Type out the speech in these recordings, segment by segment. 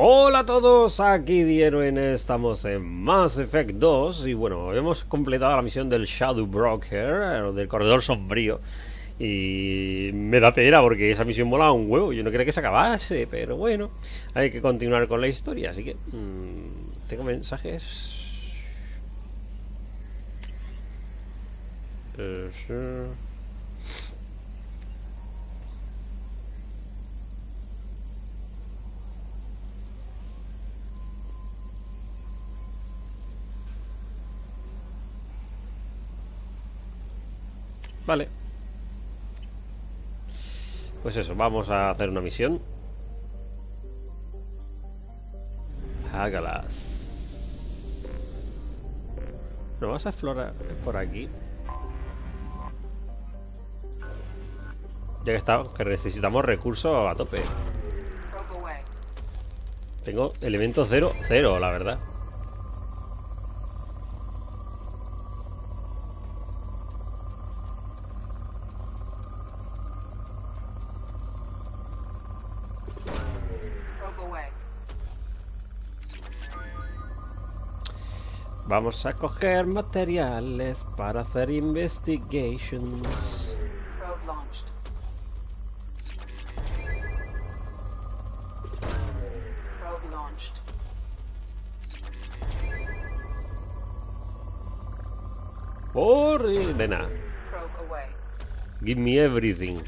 Hola a todos, aquí Eruen, estamos en Mass Effect 2 y bueno, hemos completado la misión del Shadow Broker, del corredor sombrío. Y me da pena porque esa misión mola un huevo, yo no quería que se acabase, pero bueno, hay que continuar con la historia, así que tengo mensajes. Vale. Pues eso, vamos a hacer una misión. Hágalas. Nos vamos a explorar por aquí. Ya que está, que necesitamos recursos a tope. Tengo elementos 0, 0, la verdad. Vamos a coger materiales para hacer investigations. Por de nada. Give me everything.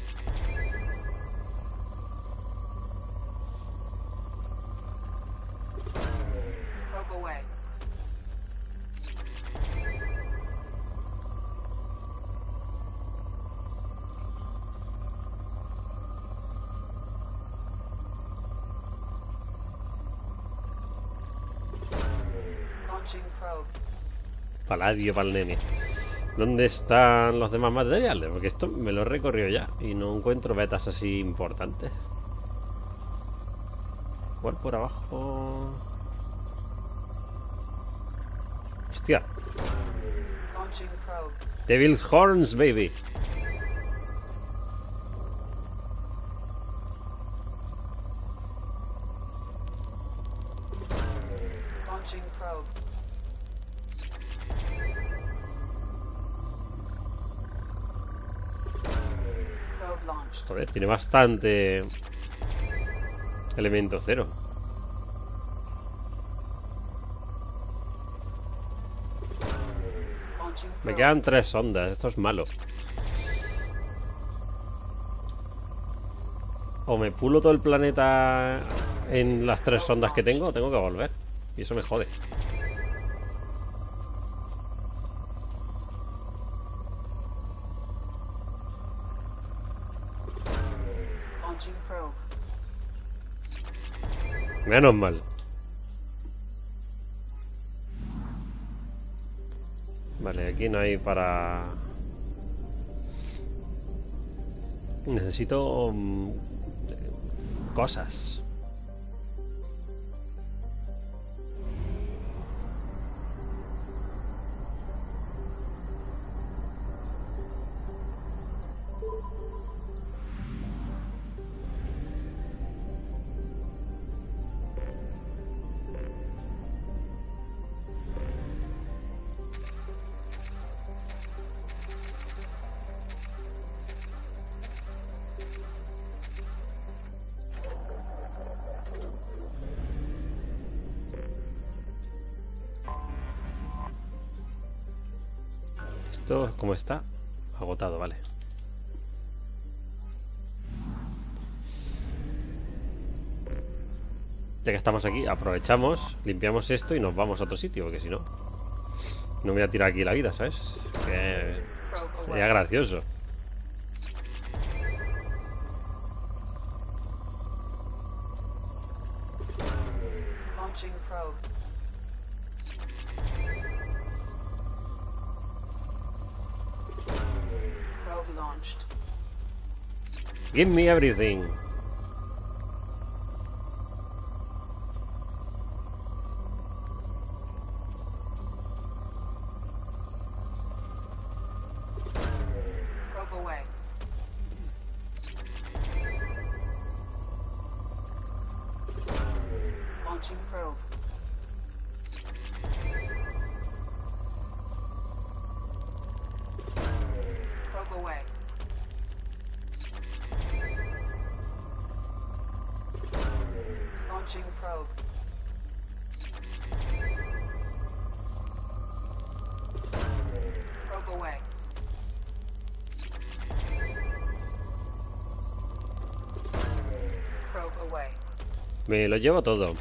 Paladio para el nene. ¿Dónde están los demás materiales? Porque esto me lo he recorrido ya y no encuentro betas así importantes. Igual por abajo. Hostia. Devil's Horns, baby. Joder, tiene bastante elemento 0. Me quedan 3 sondas, esto es malo. O me pulo todo el planeta en las 3 sondas que tengo, o tengo que volver. Y eso me jode. Menos mal. Vale, aquí no hay para... Necesito cosas. Esto, ¿cómo está? Agotado, vale. Ya que estamos aquí, aprovechamos, limpiamos esto y nos vamos a otro sitio, porque si no, no me voy a tirar aquí la vida, ¿sabes? Que sería gracioso. Give me everything. Launching probe. Probe away. Launching probe. Probe away. Probe away. Me lo llevo todo.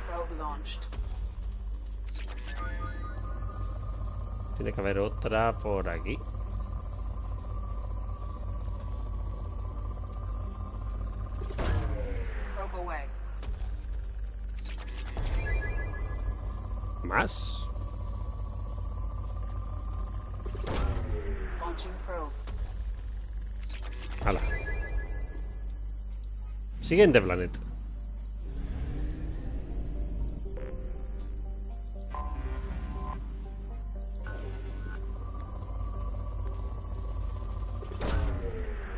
Probe launched. Tiene que haber otra por aquí. Probe away. ¿Más? Launching probe. Hala. Siguiente planeta.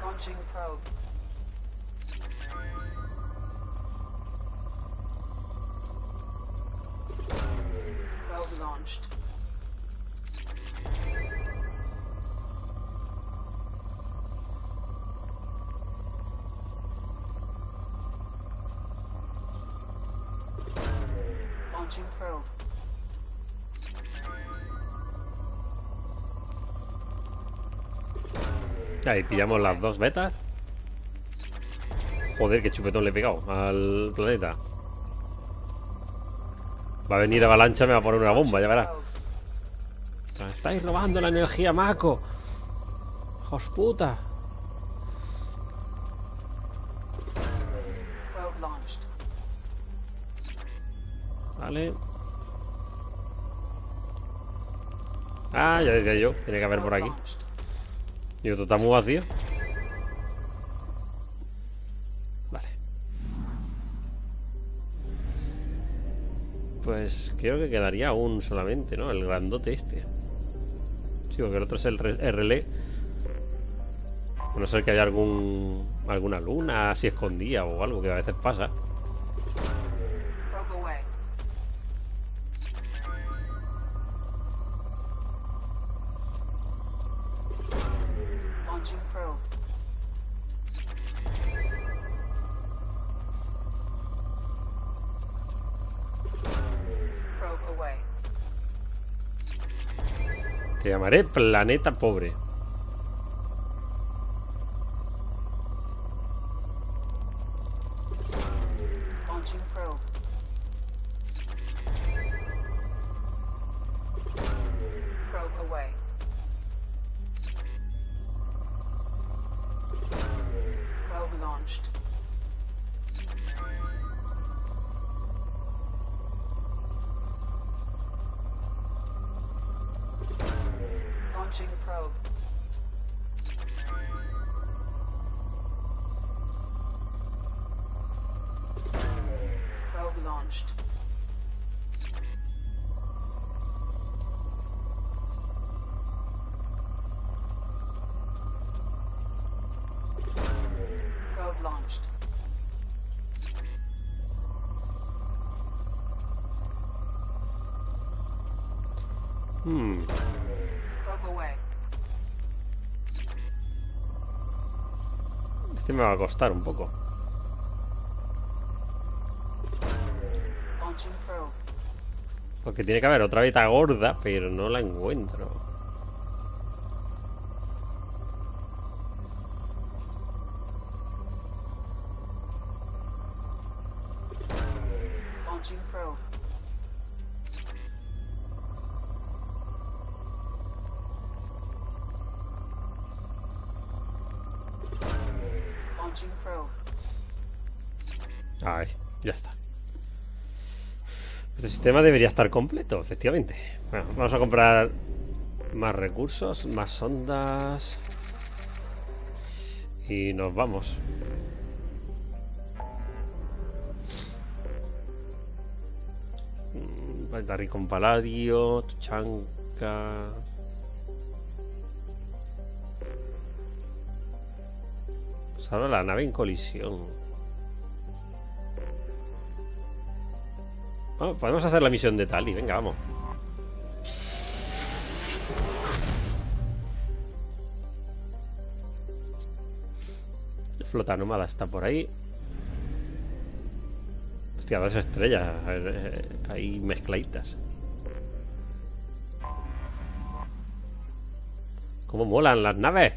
Launching probe. Probe launched. Launching probe. Ahí pillamos las dos betas. Joder, qué chupetón le he pegado al planeta. Va a venir avalancha, me va a poner una bomba, ya verás. Me estáis robando la energía, Mako. ¡Hijos puta! Probe launched. Vale. Ah, ya decía yo. Tiene que haber por aquí. Launched. Y otro está muy vacío. Vale. Pues creo que quedaría un solamente, ¿no? El grandote este. Sí, porque el otro es el RLE. A no ser que haya alguna luna así escondida o algo que a veces pasa. Probe away. Launching probe. Probe away. Te llamaré planeta pobre. Launching probe. Probe away. Probe launched. Launching probe. Probe launched. Probe launched. Probe away. Este me va a costar un poco. Launching probe. Porque tiene que haber otra beta gorda, pero no la encuentro. Launching probe. Launching probe. Ay, ya está. Este sistema debería estar completo, efectivamente. Bueno, vamos a comprar más recursos, más ondas. Y nos vamos. Batarri con paladio, chanca. Salva la nave en colisión. Oh, podemos hacer la misión de Tali, venga, vamos. Flota nómada está por ahí. Hostia, 2 estrellas ahí mezcladitas. ¿Cómo molan las naves?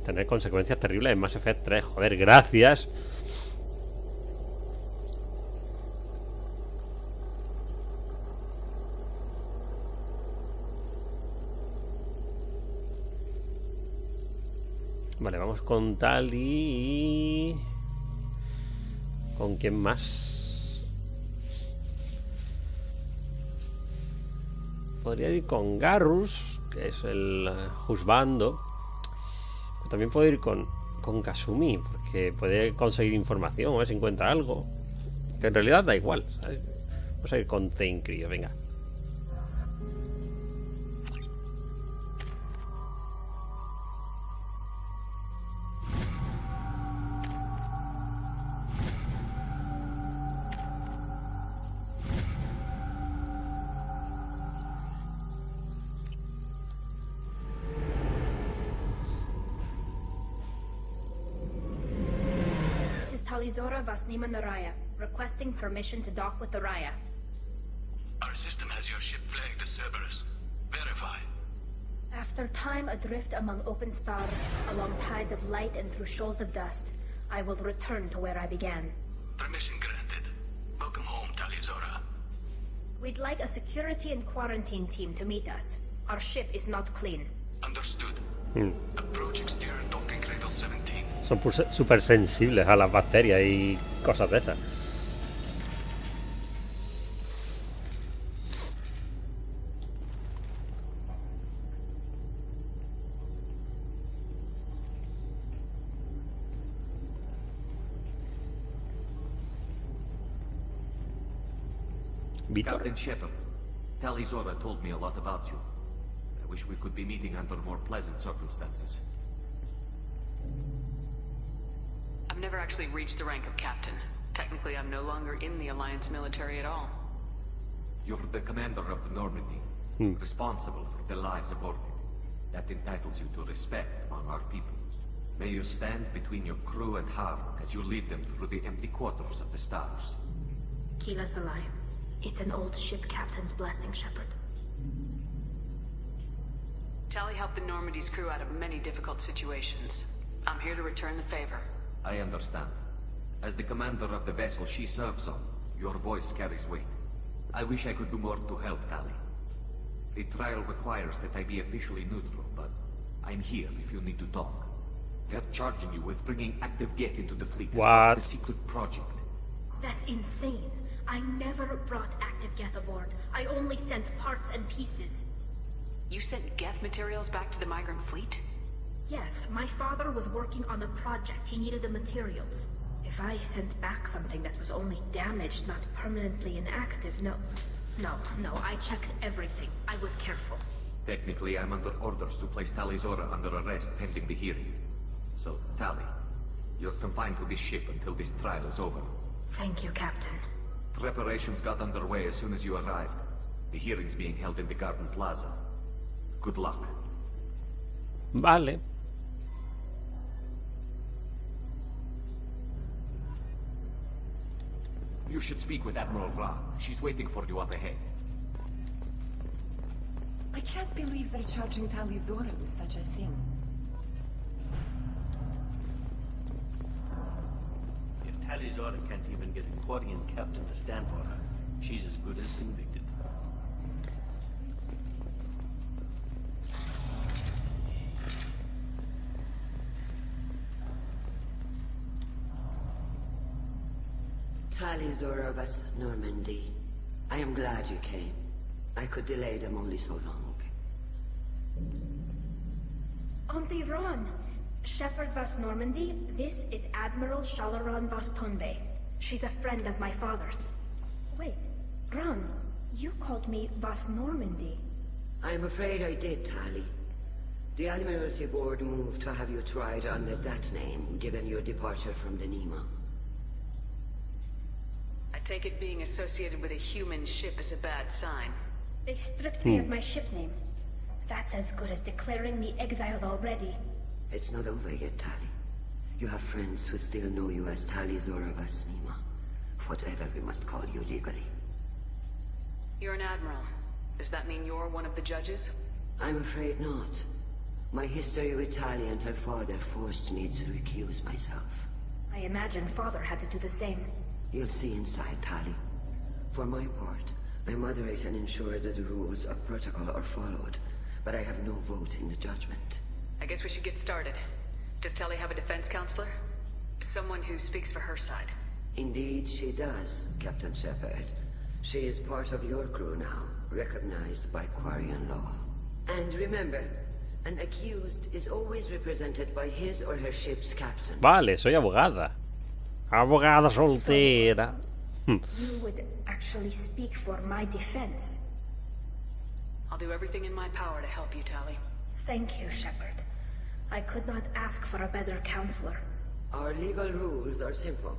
Tener consecuencias terribles en Mass Effect 3. Joder, gracias. Vale, vamos con Tali y... ¿Con quién más? Podría ir con Garrus, que es el juzgando. También puedo ir con Kasumi, porque puede conseguir información, a ver si encuentra algo. Que en realidad da igual, ¿sabes? Vamos a ir con Teincrio, venga. Zora Vasnima Naraya, requesting permission to dock with the Raya. Our system has your ship flagged as Cerberus. Verify. After time adrift among open stars, along tides of light and through shoals of dust, I will return to where I began. Permission granted. Welcome home, Tali Zora. We'd like a security and quarantine team to meet us. Our ship is not clean. Understood. Approach exterior docking cradle 17. Son súper sensibles a las bacterias y cosas de esas. Víctor. Captain Shepard, Tali Zora told me a lot about you. I wish we could be meeting under more pleasant circumstances. I've never actually reached the rank of captain. Technically, I'm no longer in the Alliance military at all. You're the commander of the Normandy, responsible for the lives aboard it. That entitles you to respect among our people. May you stand between your crew and harm as you lead them through the empty quarters of the stars. Kila Salai. It's an old ship captain's blessing, Shepard. Tali helped the Normandy's crew out of many difficult situations. I'm here to return the favor. I understand. As the commander of the vessel she serves on, your voice carries weight. I wish I could do more to help, Tali. The trial requires that I be officially neutral, but I'm here if you need to talk. They're charging you with bringing active Geth into the fleet as part of the secret project. That's insane. I never brought active Geth aboard. I only sent parts and pieces. You sent Geth materials back to the migrant fleet? Yes, my father was working on a project. He needed the materials. If I sent back something that was only damaged, not permanently inactive, no, I checked everything. I was careful. Technically, I'm under orders to place Tali Zora under arrest pending the hearing. So, Tali, you're confined to this ship until this trial is over. Thank you, Captain. Preparations got underway as soon as you arrived. The hearing's being held in the Garden Plaza. Good luck. Vale. You should speak with Admiral Ra. She's waiting for you up ahead. I can't believe they're charging Tali Zora with such a thing. If Tali Zora can't even get a Quarian captain to stand for her, she's as good as convicted. Tali Zora of us, Normandy. I am glad you came. I could delay them only so long. Auntie Ron, Shepard Vas Normandy, this is Admiral Shalaron Vas Tonbe. She's a friend of my father's. Wait, Ron, you called me Vas Normandy. I'm afraid I did, Tali. The Admiralty Board moved to have you tried under that name, given your departure from the Nima. I take it being associated with a human ship is a bad sign. They stripped me of my ship name. That's as good as declaring me exiled already. It's not over yet, Tali. You have friends who still know you as Tali Zora Vas Nima. Whatever we must call you legally. You're an admiral. Does that mean you're one of the judges? I'm afraid not. My history with Tali and her father forced me to recuse myself. I imagine father had to do the same. You'll see inside, Tali. For my part, I moderate and ensure that the rules of protocol are followed, but I have no vote in the judgment. I guess we should get started. Does Tali have a defense counselor? Someone who speaks for her side. Indeed, she does, Captain Shepard. She is part of your crew now, recognized by Quarian law. And remember, an accused is always represented by his or her ship's captain. Vale, soy abogada. Abogada soltera. You would actually speak for my defense. I'll do everything in my power to help you, Tali. Thank you, Shepard. I could not ask for a better counselor. Our legal rules are simple.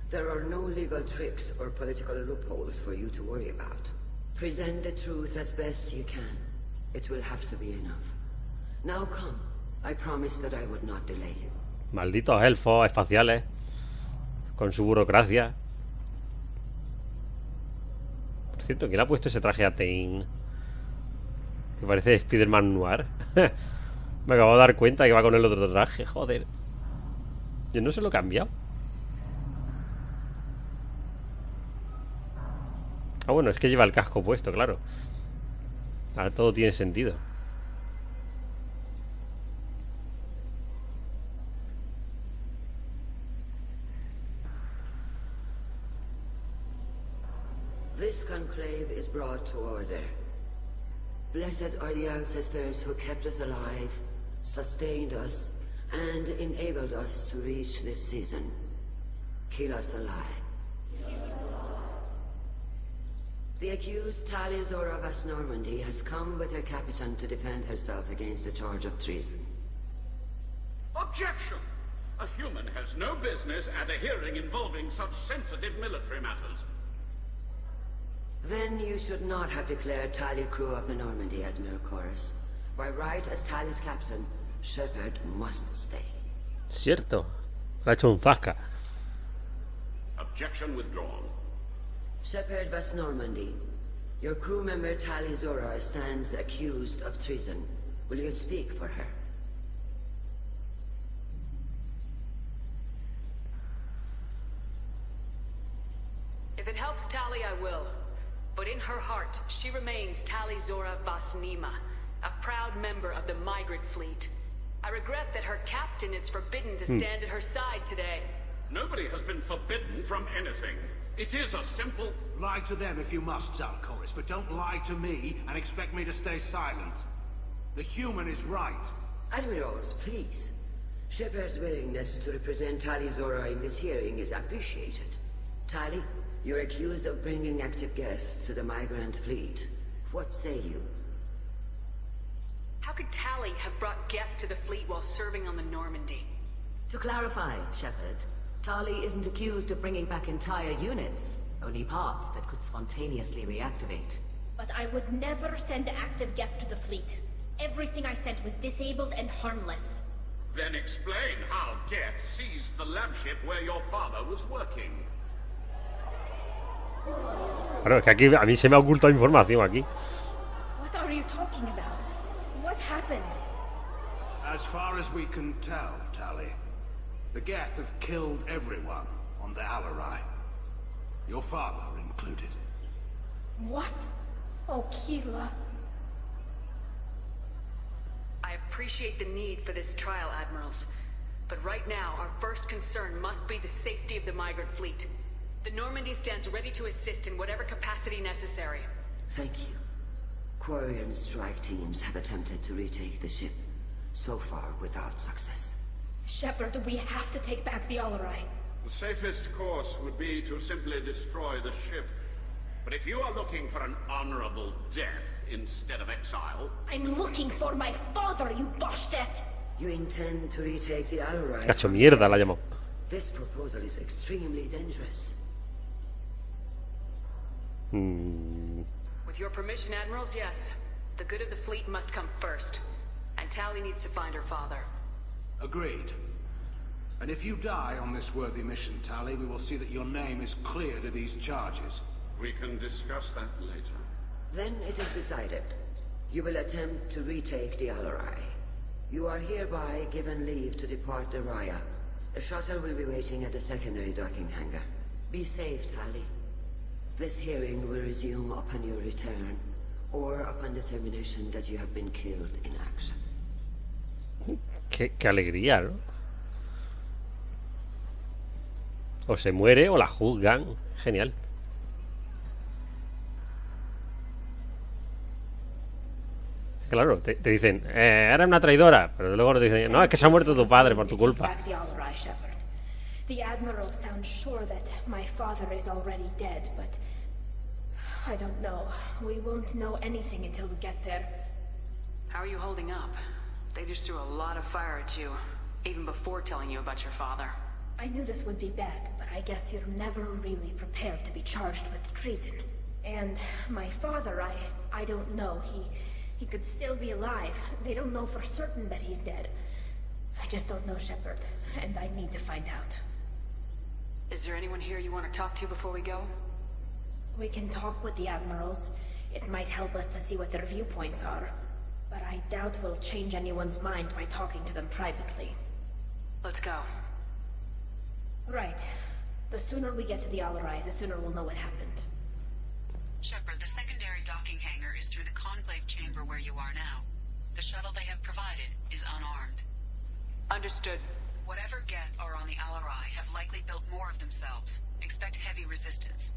There are no legal tricks or political loopholes for you to worry about. Present the truth as best you can. It will have to be enough. Now come. I promised that I would not delay you. Malditos elfos espaciales. Con su burocracia. Por cierto, ¿quién ha puesto ese traje a Tain? Que parece Spider-Man Noir. Me acabo de dar cuenta que va con el otro traje, joder. Yo no se lo he cambiado. Ah, bueno, es que lleva el casco puesto, claro. Ahora todo tiene sentido. This conclave is brought to order. Blessed are the ancestors who kept us alive, sustained us, and enabled us to reach this season. Keep us alive. The accused Tali Zora Vas Normandy has come with her captain to defend herself against a charge of treason. Objection! A human has no business at a hearing involving such sensitive military matters. Then you should not have declared Tali crew of the Normandy, Admiral Chorus. By right as Tali's captain, Shepard must stay. Cierto. Le ha hecho un zasca. Objection withdrawn. Shepard Vas Normandy, your crew member Tali Zora stands accused of treason. Will you speak for her? If it helps Tali, I will. But in her heart, she remains Tali Zora Vas Nima, a proud member of the migrant fleet. I regret that her captain is forbidden to stand at her side today. Nobody has been forbidden from anything. It is a simple... Lie to them if you must, Zalcoris, but don't lie to me and expect me to stay silent. The human is right. Admirals, please. Shepard's willingness to represent Tali Zora in this hearing is appreciated. Tali, you're accused of bringing active guests to the migrant fleet. What say you? How could Tali have brought Geth to the fleet while serving on the Normandy? To clarify, Shepard, Tali isn't accused of bringing back entire units, only parts that could spontaneously reactivate. But I would never send active Geth to the fleet. Everything I sent was disabled and harmless. Then explain how Geth seized the lab ship where your father was working. Claro, es que aquí a mí se me ha ocultado información aquí. What are you talking about? What happened? As far as we can tell, Tali, the Geth have killed everyone on the Alarai. Your father included. What? Oh, Keela. I appreciate the need for this trial, Admirals. But right now, our first concern must be the safety of the migrant fleet. The Normandy stands ready to assist in whatever capacity necessary. Thank you. Quarian strike teams have attempted to retake the ship, so far without success. Shepard, we have to take back the Alarai. The safest course would be to simply destroy the ship. But if you are looking for an honorable death instead of exile... I'm looking for my father, you bastet! You intend to retake the Alarai? Cacho mierda la llamó. This proposal is extremely dangerous. With your permission, Admirals, yes. The good of the fleet must come first. And Tali needs to find her father. Agreed. And if you die on this worthy mission, Tali, we will see that your name is cleared of these charges. We can discuss that later. Then it is decided. You will attempt to retake the Alarai. You are hereby given leave to depart the Raya. The shuttle will be waiting at the secondary docking hangar. Be safe, Tali. This hearing will resume upon your return, or upon determination that you have been killed in action. Qué alegría, ¿no? O se muere o la juzgan. Genial. Claro, te dicen, eres una traidora, pero luego te dicen, no, es que se ha muerto tu padre por tu culpa. The admirals sound sure that my father is already dead, but I don't know. We won't know anything until we get there. How are you holding up? They just threw a lot of fire at you, even before telling you about your father. I knew this would be bad, but I guess you're never really prepared to be charged with treason. And my father, I don't know. He could still be alive. They don't know for certain that he's dead. I just don't know, Shepard, and I need to find out. Is there anyone here you want to talk to before we go? We can talk with the admirals. It might help us to see what their viewpoints are. But I doubt we'll change anyone's mind by talking to them privately. Let's go. Right. The sooner we get to the Alarai, the sooner we'll know what happened. Shepard, the secondary docking hangar is through the conclave chamber where you are now. The shuttle they have provided is unarmed. Understood. Whatever Geth are on the Alarai have likely built more of themselves. Expect heavy resistance.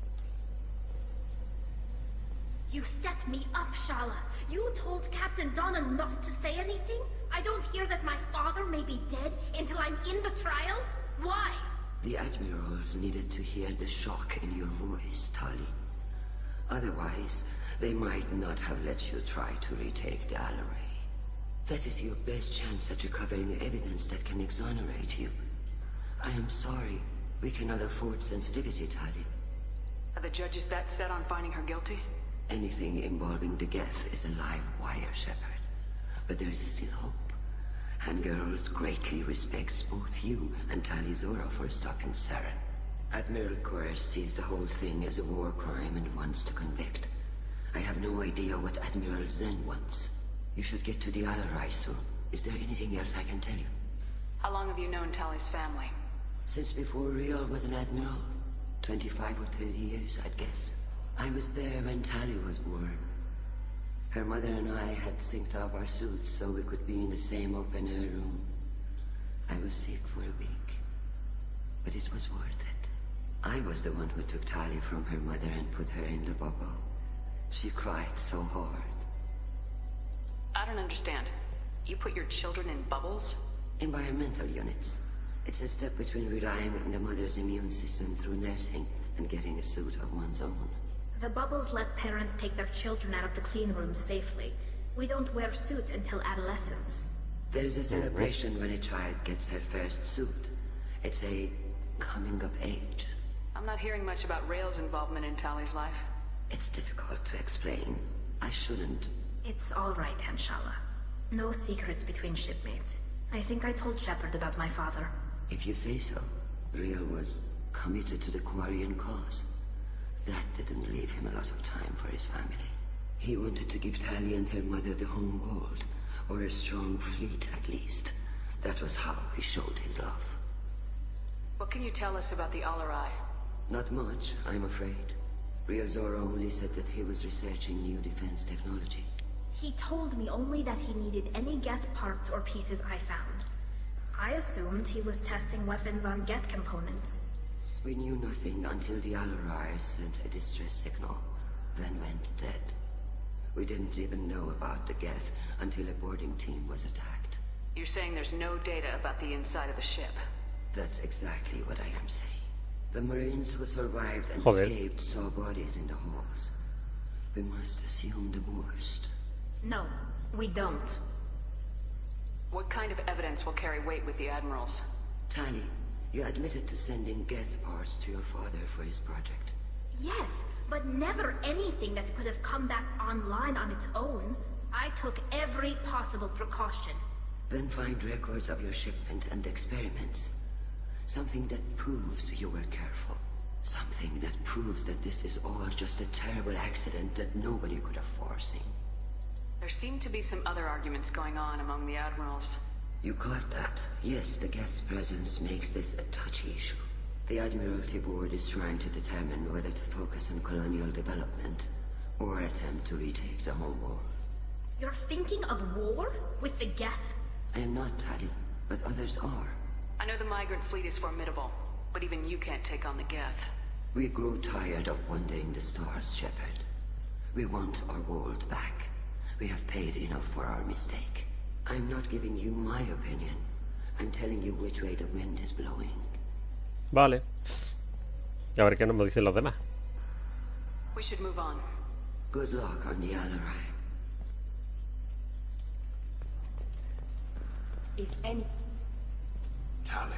You set me up, Shala. You told Captain Donna not to say anything? I don't hear that my father may be dead until I'm in the trial? Why? The admirals needed to hear the shock in your voice, Tali. Otherwise, they might not have let you try to retake the Alarai. That is your best chance at recovering evidence that can exonerate you. I am sorry. We cannot afford sensitivity, Tali. Are the judges that set on finding her guilty? Anything involving the Geth is a live wire, Shepard. But there is still hope. And Girls greatly respects both you and Tali Zora for stopping Saren. Admiral Koresh sees the whole thing as a war crime and wants to convict. I have no idea what Admiral Zen wants. You should get to the Alarai soon. Is there anything else I can tell you? How long have you known Tali's family? Since before Riel was an admiral. 25 or 30 years, I'd guess. I was there when Tali was born. Her mother and I had synced up our suits so we could be in the same open-air room. I was sick for a week, but it was worth it. I was the one who took Tali from her mother and put her in the bubble. She cried so hard. I don't understand. You put your children in bubbles? Environmental units. It's a step between relying on the mother's immune system through nursing and getting a suit of one's own. The bubbles let parents take their children out of the clean rooms safely. We don't wear suits until adolescence. There's a celebration when a child gets her first suit. It's a coming of age. I'm not hearing much about Rael's involvement in Tali's life. It's difficult to explain. I shouldn't. It's all right, Anshala. No secrets between shipmates. I think I told Shepard about my father. If you say so. Riel was committed to the Quarian cause. That didn't leave him a lot of time for his family. He wanted to give Tali and her mother the home world, or a strong fleet at least. That was how he showed his love. What can you tell us about the Alarai? Not much, I'm afraid. Riel Zora only said that he was researching new defense technology. He told me only that he needed any Geth parts or pieces I found. I assumed he was testing weapons on Geth components. We knew nothing until the Alarai sent a distress signal, then went dead. We didn't even know about the Geth until a boarding team was attacked. You're saying there's no data about the inside of the ship? That's exactly what I am saying. The Marines who survived and Joder. escaped saw bodies in the halls. We must assume the worst. No, we don't. What kind of evidence will carry weight with the admirals? Tali, you admitted to sending Geth parts to your father for his project. Yes, but never anything that could have come back online on its own. I took every possible precaution. Then find records of your shipment and experiments. Something that proves you were careful. Something that proves that this is all just a terrible accident that nobody could have foreseen. There seem to be some other arguments going on among the admirals. You caught that? Yes, the Geth's presence makes this a touchy issue. The Admiralty Board is trying to determine whether to focus on colonial development or attempt to retake the home world. You're thinking of war? With the Geth? I am not, Tali, but others are. I know the migrant fleet is formidable, but even you can't take on the Geth. We grow tired of wandering the stars, Shepard. We want our world back. We have paid enough for our mistake. I'm not giving you my opinion. I'm telling you which way the wind is blowing. Vale. Y a ver qué nos dicen los demás. We should move on. Good luck on the Alarai. If any... Tali,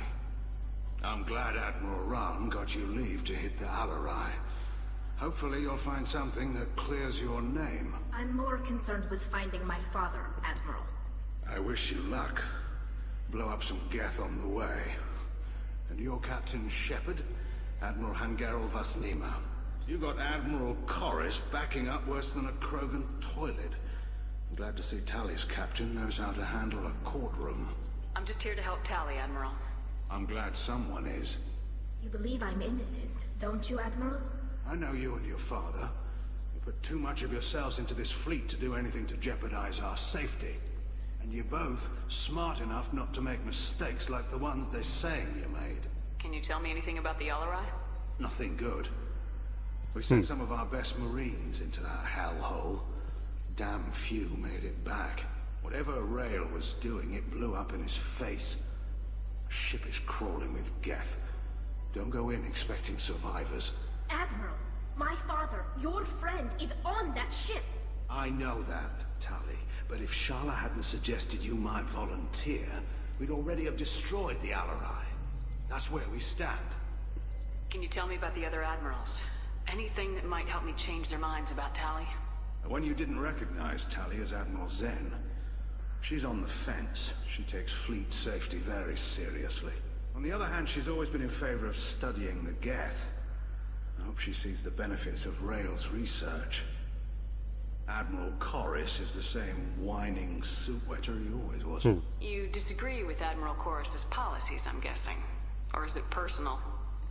I'm glad Admiral Ran got you leave to hit the Alarai. Hopefully you'll find something that clears your name. I'm more concerned with finding my father, Admiral. I wish you luck. Blow up some Geth on the way. And your Captain Shepard, Admiral Hangarel Vasnima. You got Admiral Corris backing up worse than a Krogan toilet. I'm glad to see Tali's captain knows how to handle a courtroom. I'm just here to help Tali, Admiral. I'm glad someone is. You believe I'm innocent, don't you, Admiral? I know you and your father. You put too much of yourselves into this fleet to do anything to jeopardize our safety. And you're both smart enough not to make mistakes like the ones they're saying you made. Can you tell me anything about the Alarai? Nothing good. We sent some of our best Marines into that hellhole. Damn few made it back. Whatever Rail was doing, it blew up in his face. The ship is crawling with Geth. Don't go in expecting survivors. Admiral, my father, your friend, is on that ship. I know that, Tali. But if Shala hadn't suggested you might volunteer, we'd already have destroyed the Alarai. That's where we stand. Can you tell me about the other admirals? Anything that might help me change their minds about Tali? When you didn't recognize Tali as Admiral Zen, she's on the fence. She takes fleet safety very seriously. On the other hand, she's always been in favor of studying the Geth. I hope she sees the benefits of Rail's research. Admiral Corris is the same whining soup wetter he always was. You disagree with Admiral Corris's policies, I'm guessing. Or is it personal?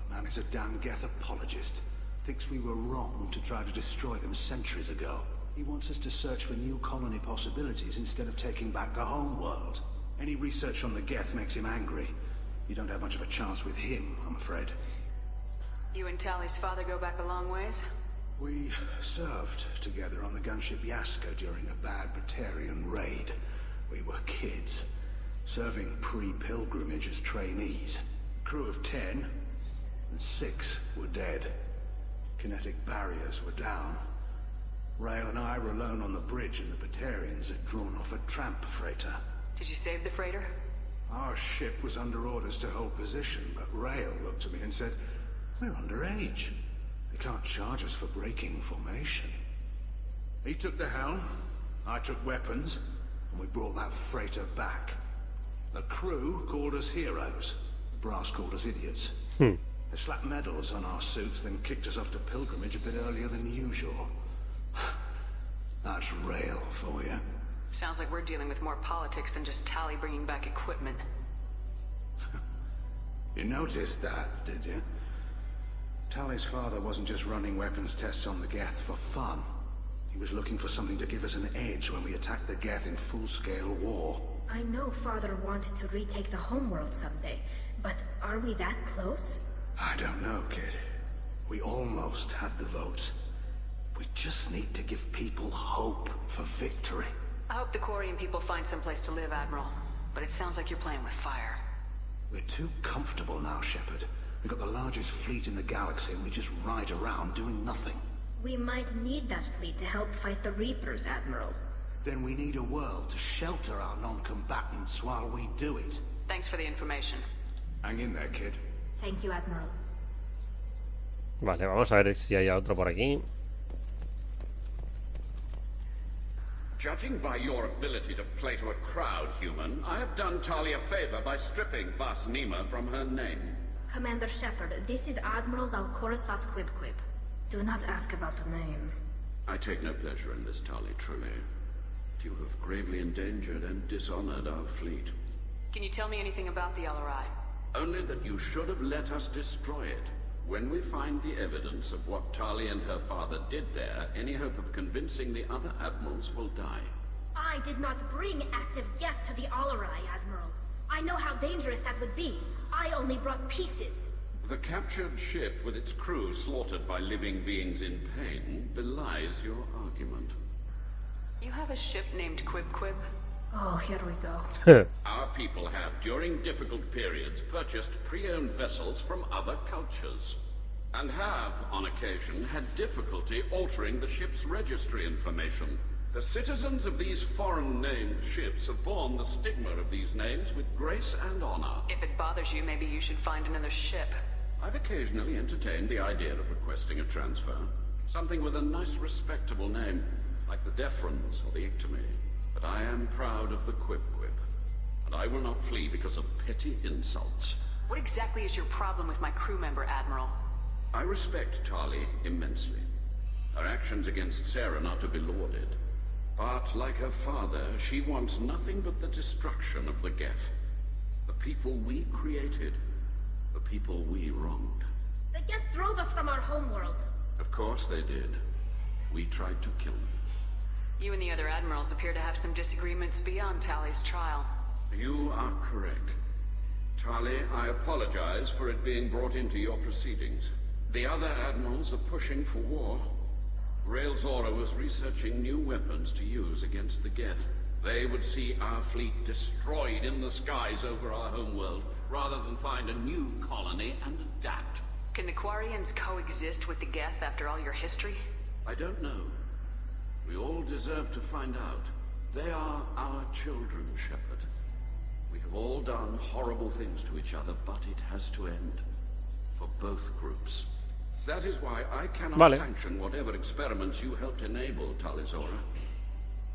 The man is a damn Geth apologist. Thinks we were wrong to try to destroy them centuries ago. He wants us to search for new colony possibilities instead of taking back the home world. Any research on the Geth makes him angry. You don't have much of a chance with him, I'm afraid. You and Tali's father go back a long ways? We served together on the gunship Yaska during a bad Batarian raid. We were kids, serving pre-pilgrimage as trainees. Crew of 10, and 6 were dead. Kinetic barriers were down. Rail and I were alone on the bridge, and the Batarians had drawn off a tramp freighter. Did you save the freighter? Our ship was under orders to hold position, but Rail looked at me and said, "We're underage. They can't charge us for breaking formation." He took the helm, I took weapons, and we brought that freighter back. The crew called us heroes. The brass called us idiots. They slapped medals on our suits, then kicked us off to pilgrimage a bit earlier than usual. That's Rail for you. Sounds like we're dealing with more politics than just Tali bringing back equipment. You noticed that, did you? Tali's father wasn't just running weapons tests on the Geth for fun. He was looking for something to give us an edge when we attacked the Geth in full-scale war. I know Father wanted to retake the homeworld someday, but are we that close? I don't know, kid. We almost had the votes. We just need to give people hope for victory. I hope the Quarian people find some place to live, Admiral. but it sounds like you're playing with fire. We're too comfortable now, Shepard. We've got the largest fleet in the galaxy and we just ride around doing nothing. We might need that fleet to help fight the Reapers, Admiral. Then we need a world to shelter our non-combatants while we do it. Thanks for the information. Hang in there, kid. Thank you, Admiral. Vale, vamos a ver si hay otro por aquí. Judging by your ability to play to a crowd, human, I have done Tali a favor by stripping Vasnima from her name. Commander Shepard, this is Admiral Zalkoris Vasquibquib. Do not ask about the name. I take no pleasure in this, Tali, truly. You have gravely endangered and dishonored our fleet. Can you tell me anything about the LRI? Only that you should have let us destroy it. When we find the evidence of what Tali and her father did there, any hope of convincing the other admirals will die. I did not bring active Geth to the LRI, Admiral. I know how dangerous that would be. I only brought pieces. The captured ship with its crew slaughtered by living beings in pain belies your argument. You have a ship named Quib? Oh, here we go. Our people have, during difficult periods, purchased pre-owned vessels from other cultures, and have, on occasion, had difficulty altering the ship's registry information. The citizens of these foreign-named ships have borne the stigma of these names with grace and honor. If it bothers you, maybe you should find another ship. I've occasionally entertained the idea of requesting a transfer. Something with a nice, respectable name, like the Defrons or the Ictomy. But I am proud of the Quib, and I will not flee because of petty insults. What exactly is your problem with my crew member, Admiral? I respect Tali immensely. Her actions against Saren are to be lauded. But, like her father, she wants nothing but the destruction of the Geth. The people we created. The people we wronged. The Geth drove us from our homeworld. Of course they did. We tried to kill them. You and the other admirals appear to have some disagreements beyond Tali's trial. You are correct. Tali, I apologize for it being brought into your proceedings. The other admirals are pushing for war. Rael Zora was researching new weapons to use against the Geth. They would see our fleet destroyed in the skies over our homeworld, rather than find a new colony and adapt. Can the Quarians coexist with the Geth after all your history? I don't know. We all deserve to find out. They are our children, Shepard. We have all done horrible things to each other, but it has to end. For both groups. That is why I cannot sanction whatever experiments you helped enable, Tali Zora.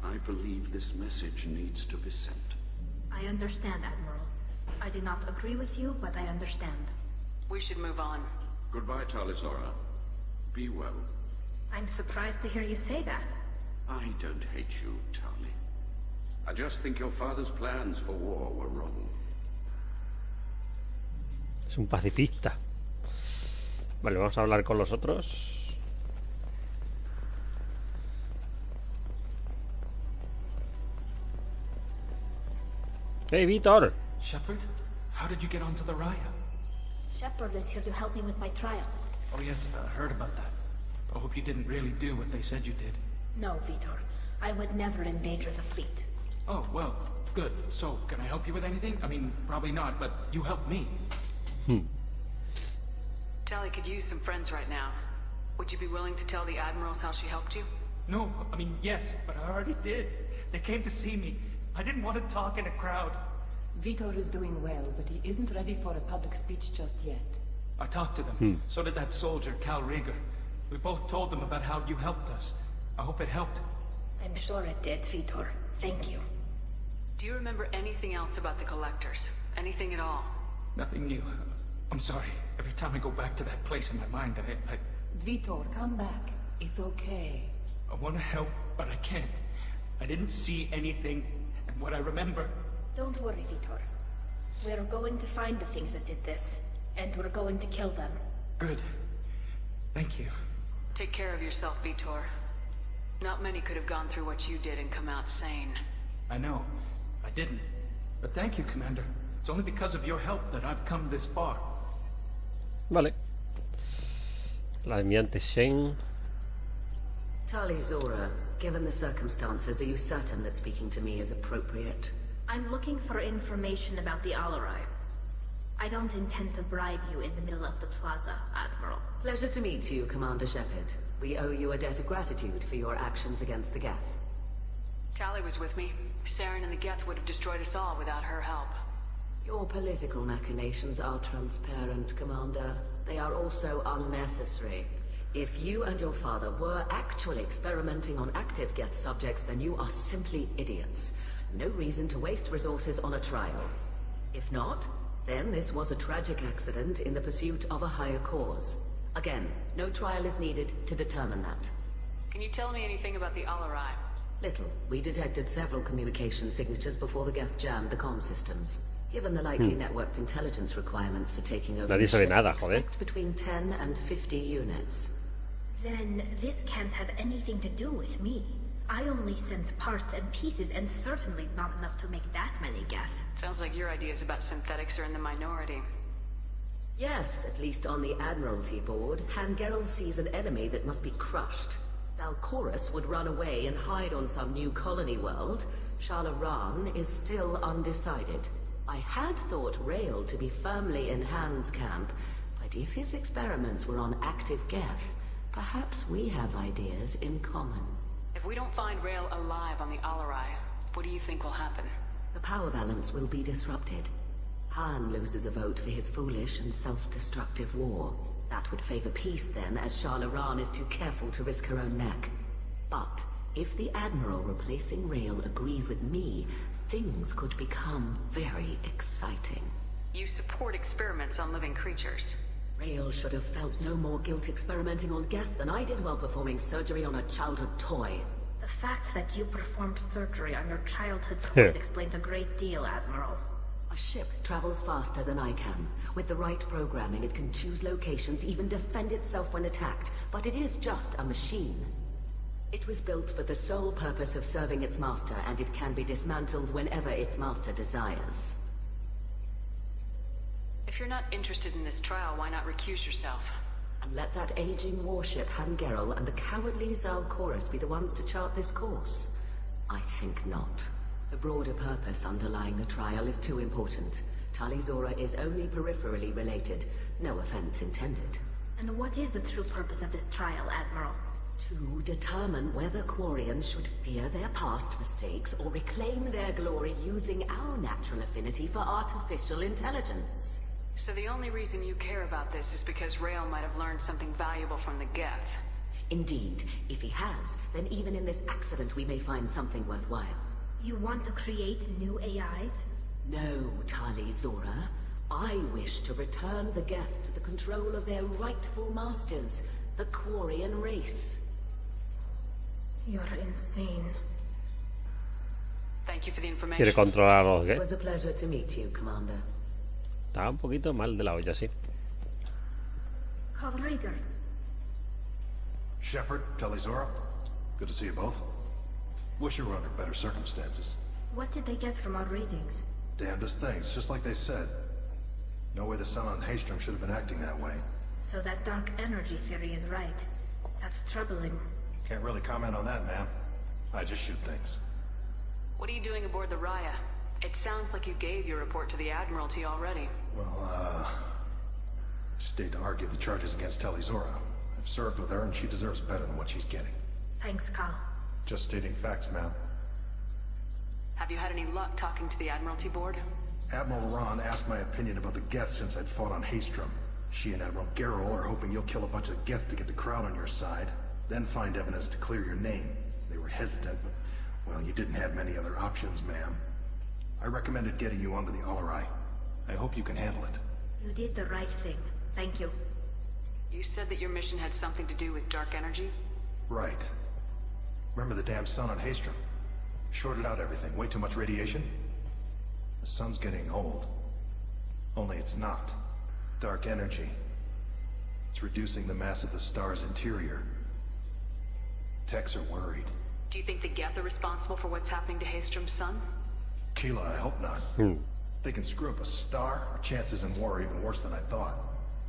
I believe this message needs to be sent. I understand, Admiral. I do not agree with you, but I understand. We should move on. Goodbye, Tali Zora. Be well. I'm surprised to hear you say that. I don't hate you, Tali. I just think your father's plans for war were wrong. Es un pacifista. Vale, vamos a hablar con los otros. Hey, Vitor. Shepard, how did you get onto the Raya? Shepard is here to help me with my trial. Oh yes, I heard about that. I hope you didn't really do what they said you did. No, Vitor. I would never endanger the fleet. Oh, well, good. So, can I help you with anything? I mean, probably not, but you helped me. Tali could use some friends right now. Would you be willing to tell the admirals how she helped you? No, I mean, yes, but I already did. They came to see me. I didn't want to talk in a crowd. Vitor is doing well, but he isn't ready for a public speech just yet. I talked to them. So did that soldier, Cal Rieger. We both told them about how you helped us. I hope it helped. I'm sure it did, Vitor. Thank you. Do you remember anything else about the Collectors? Anything at all? Nothing new. I'm sorry. Every time I go back to that place in my mind, I... Vitor, come back. It's okay. I want to help, but I can't. I didn't see anything, and what I remember... Don't worry, Vitor. We're going to find the things that did this, and we're going to kill them. Good. Thank you. Take care of yourself, Vitor. Not many could have gone through what you did and come out sane. I know. I didn't. But thank you, Commander. It's only because of your help that I've come this far. Vale. La almirante Shane. Tali Zora, given the circumstances, are you certain that speaking to me is appropriate? I'm looking for information about the Alarai. I don't intend to bribe you in the middle of the plaza, Admiral. Pleasure to meet you, Commander Shepard. We owe you a debt of gratitude for your actions against the Geth. Tali was with me. Saren and the Geth would have destroyed us all without her help. Your political machinations are transparent, Commander. They are also unnecessary. If you and your father were actually experimenting on active Geth subjects, then you are simply idiots. No reason to waste resources on a trial. If not, then this was a tragic accident in the pursuit of a higher cause. Again, no trial is needed to determine that. Can you tell me anything about the Alarai? Little. We detected several communication signatures before the Geth jammed the comm systems. Given the likely networked intelligence requirements for taking over, Nadie sabe nada, joder. Expect between 10 and 50 units. Then this can't have anything to do with me. I only sent parts and pieces, and certainly not enough to make that many Geth. Sounds like your ideas about synthetics are in the minority. Yes, at least on the Admiralty board, Hangerel sees an enemy that must be crushed. Zalkorus would run away and hide on some new colony world. Shalaran is still undecided. I had thought Rael to be firmly in Han's camp, but if his experiments were on active Geth, perhaps we have ideas in common. If we don't find Rael alive on the Alarai, what do you think will happen? The power balance will be disrupted. Han loses a vote for his foolish and self-destructive war. That would favor peace then, as Shalaran is too careful to risk her own neck. But if the Admiral replacing Rael agrees with me, things could become very exciting. You support experiments on living creatures. Rael should have felt no more guilt experimenting on Geth than I did while performing surgery on a childhood toy. The fact that you performed surgery on your childhood toys explains a great deal, Admiral. A ship travels faster than I can. With the right programming, it can choose locations, even defend itself when attacked. But it is just a machine. It was built for the sole purpose of serving its master, and it can be dismantled whenever its master desires. If you're not interested in this trial, why not recuse yourself? And let that aging warship Hangerel and the cowardly Zalkorus be the ones to chart this course? I think not. The broader purpose underlying the trial is too important. Tali Zora is only peripherally related. No offense intended. And what is the true purpose of this trial, Admiral? To determine whether Quarians should fear their past mistakes or reclaim their glory using our natural affinity for artificial intelligence. So the only reason you care about this is because Rael might have learned something valuable from the Geth. Indeed. If he has, then even in this accident we may find something worthwhile. You want to create new AIs? No, Tali Zora. I wish to return the Geth to the control of their rightful masters, the Quarian race. You're insane. Thank you for the information. Quiere controlar a los It was a pleasure to meet you, Commander. Está un poquito mal de la olla, sí. KLARSK. Shepard, Tali Zora. Good to see you both. Wish you were under better circumstances. What did they get from our readings? Damnedest things, just like they said. No way the sun on Haystrom should have been acting that way. So that dark energy theory is right. That's troubling. Can't really comment on that, ma'am. I just shoot things. What are you doing aboard the Raya? It sounds like you gave your report to the Admiralty already. Well, stayed to argue the charges against Tali Zora. I've served with her, and she deserves better than what she's getting. Thanks, Kal. Just stating facts, ma'am. Have you had any luck talking to the Admiralty board? Admiral Ron asked my opinion about the Geth since I'd fought on Haystrom. She and Admiral Gerrel are hoping you'll kill a bunch of Geth to get the crowd on your side, then find evidence to clear your name. They were hesitant, but, well, you didn't have many other options, ma'am. I recommended getting you onto the Alarai. I hope you can handle it. You did the right thing. Thank you. You said that your mission had something to do with dark energy? Right. Remember the damn sun on Haystrom? Shorted out everything. Way too much radiation? The sun's getting old. Only it's not. Dark energy. It's reducing the mass of the star's interior. Techs are worried. Do you think the Geth are responsible for what's happening to Haystrom's sun? Keela, I hope not. They can screw up a star. Our chances in war are even worse than I thought.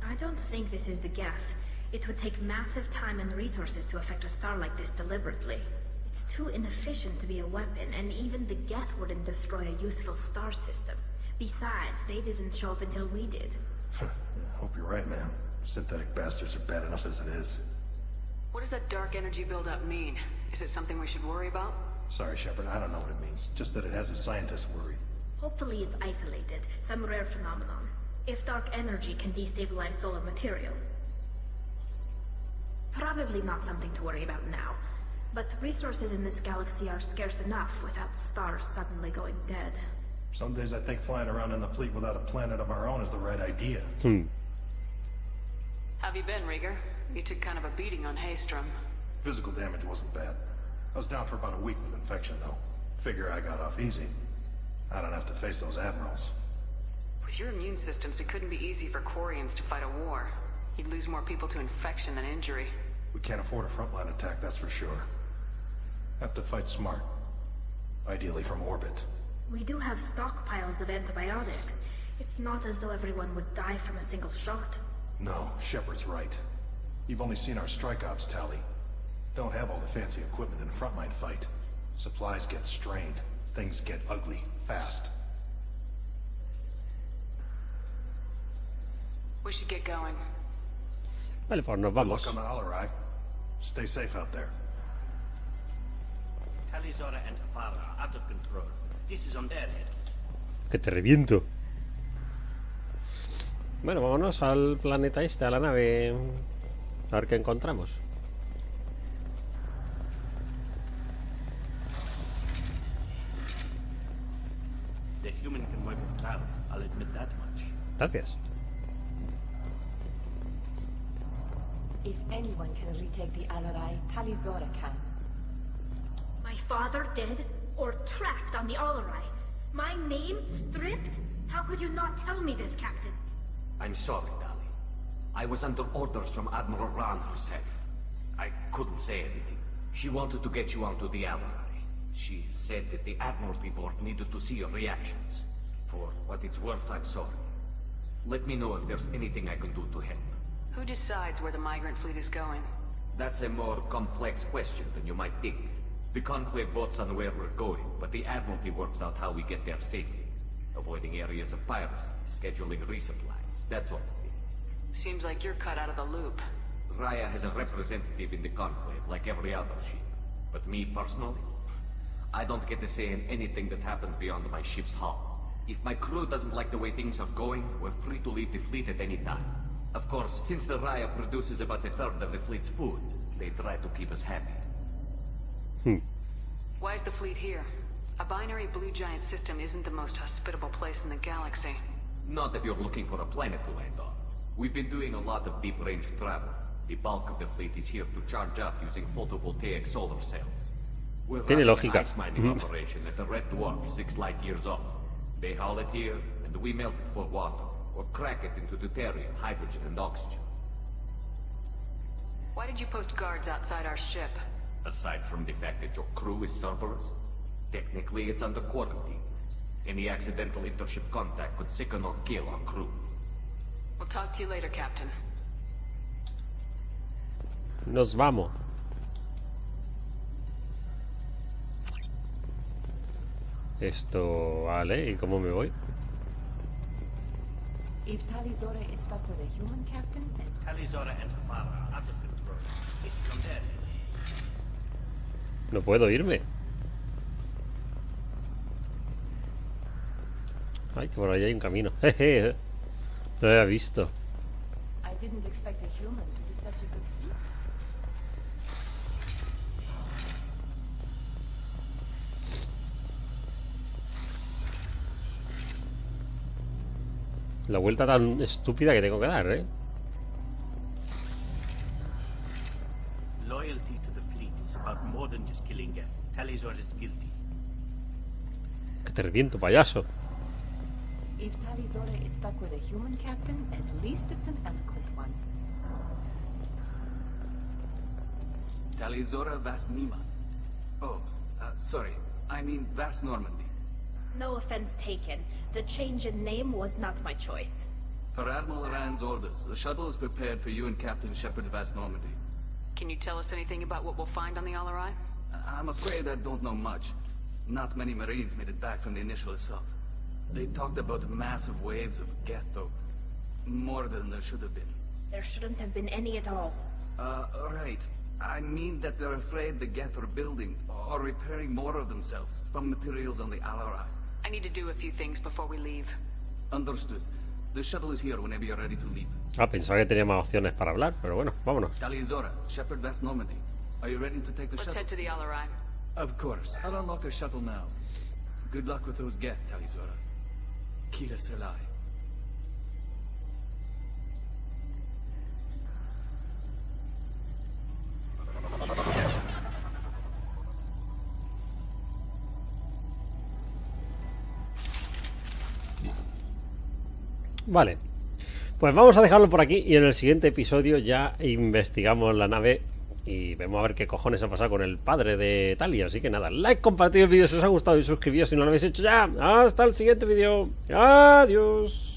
I don't think this is the Geth. It would take massive time and resources to affect a star like this deliberately. It It's too inefficient to be a weapon, and even the Geth wouldn't destroy a useful star system. Besides, they didn't show up until we did. Hope you're right, man. Synthetic bastards are bad enough as it is. What does that dark energy buildup mean? Is it something we should worry about? Sorry, Shepard, I don't know what it means. Just that it has a scientist worried. Hopefully it's isolated, some rare phenomenon. If dark energy can destabilize solar material. Probably not something to worry about now. But resources in this galaxy are scarce enough without stars suddenly going dead. Some days I think flying around in the fleet without a planet of our own is the right idea. Have you been, Rieger? You took kind of a beating on Haystrom. Physical damage wasn't bad. I was down for about a week with infection, though. Figure I got off easy. I don't have to face those admirals. With your immune systems, it couldn't be easy for Quarians to fight a war. You'd lose more people to infection than injury. We can't afford a frontline attack, that's for sure. Have to fight smart. Ideally from orbit. We do have stockpiles of antibiotics. It's not as though everyone would die from a single shot. No, Shepard's right. You've only seen our strike ops, Tali. Don't have all the fancy equipment in a frontline fight. Supplies get strained. Things get ugly, fast. We should get going. Vale, pues nos vamos. Good luck on the Alarai. Stay safe out there. Tali, Zora, and Apara are out of control. This is on their heads. Que te reviento. Bueno, vámonos al planeta este, a la nave. A ver qué encontramos. The human can work with clouds, I'll admit that much. Gracias. If anyone can retake the Alarai, Tali Zora can. My father dead? Or trapped on the Alarai? My name stripped? How could you not tell me this, Captain? I'm sorry, Tali. I was under orders from Admiral Ran herself. I couldn't say anything. She wanted to get you onto the Alarai. She said that the Admiralty Board needed to see your reactions. For what it's worth, I'm sorry. Let me know if there's anything I can do to help. Who decides where the migrant fleet is going? That's a more complex question than you might think. The Conclave votes on where we're going, but the Admiralty works out how we get there safely. Avoiding areas of piracy, scheduling resupply, that sort of thing. Seems like you're cut out of the loop. Raya has a representative in the Conclave, like every other ship. But me personally, I don't get to say in anything that happens beyond my ship's hull. If my crew doesn't like the way things are going, we're free to leave the fleet at any time. Of course, since the Raya produces about a third of the fleet's food, they try to keep us happy. Why is the fleet here? A binary blue giant system isn't the most hospitable place in the galaxy. Not if you're looking for a planet to land on. We've been doing a lot of deep-range travel. The bulk of the fleet is here to charge up using photovoltaic solar cells. We're running an ice mining operation at the Red Dwarf 6 light years off. They haul it here, and we melt it for water, or crack it into deuterium, hydrogen, and oxygen. Why did you post guards outside our ship? Aside from the fact that your crew is Cerberus, technically it's under quarantine. Any accidental intership contact could sicken or kill our crew. We'll talk to you later, Captain. Nos vamos. Esto, vale, ¿y cómo me voy? If Tali Zora is stuck with a human captain, then Tali, Zora, and Apara are out of control. This is on their heads. No puedo irme. Ay, que por allá hay un camino. Jeje. No lo había visto. I didn't expect a human to be such a good speed. La vuelta tan estúpida que tengo que dar, ¿eh? Loyalty to the fleet is about more than just killing Geth. Tali Zora is guilty. Que te reviento, payaso. If Tali Zora is stuck with a human captain, at least it's an eloquent one. Tali Zora Vasnima. Oh, sorry. I mean Vas Normandy. No offense taken. The change in name was not my choice. Per Admiral Rand's orders, the shuttle is prepared for you and Captain Shepard Vas Normandy. Can you tell us anything about what we'll find on the Alarai? I'm afraid I don't know much. Not many Marines made it back from the initial assault. They talked about massive waves of Geth, though. More than there should have been. There shouldn't have been any at all. Right. I mean that they're afraid the Geth are building or repairing more of themselves from materials on the Alarai. I need to do a few things before we leave. Understood. The shuttle is here whenever you're ready to leave. Pensaba que tenía más opciones para hablar, pero bueno, vámonos. Tali Zora, Shepard West Normandy. Are you ready to take the Let's shuttle? head to the Alarai. Of course. I'll unlock the shuttle now. Good luck with those Geth, Tali Zora. Kira Selai. Vale, pues vamos a dejarlo por aquí y en el siguiente episodio ya investigamos la nave y vemos a ver qué cojones ha pasado con el padre de Tali. Así que nada, like, compartid el vídeo si os ha gustado y suscribíos si no lo habéis hecho ya. Hasta el siguiente vídeo. Adiós.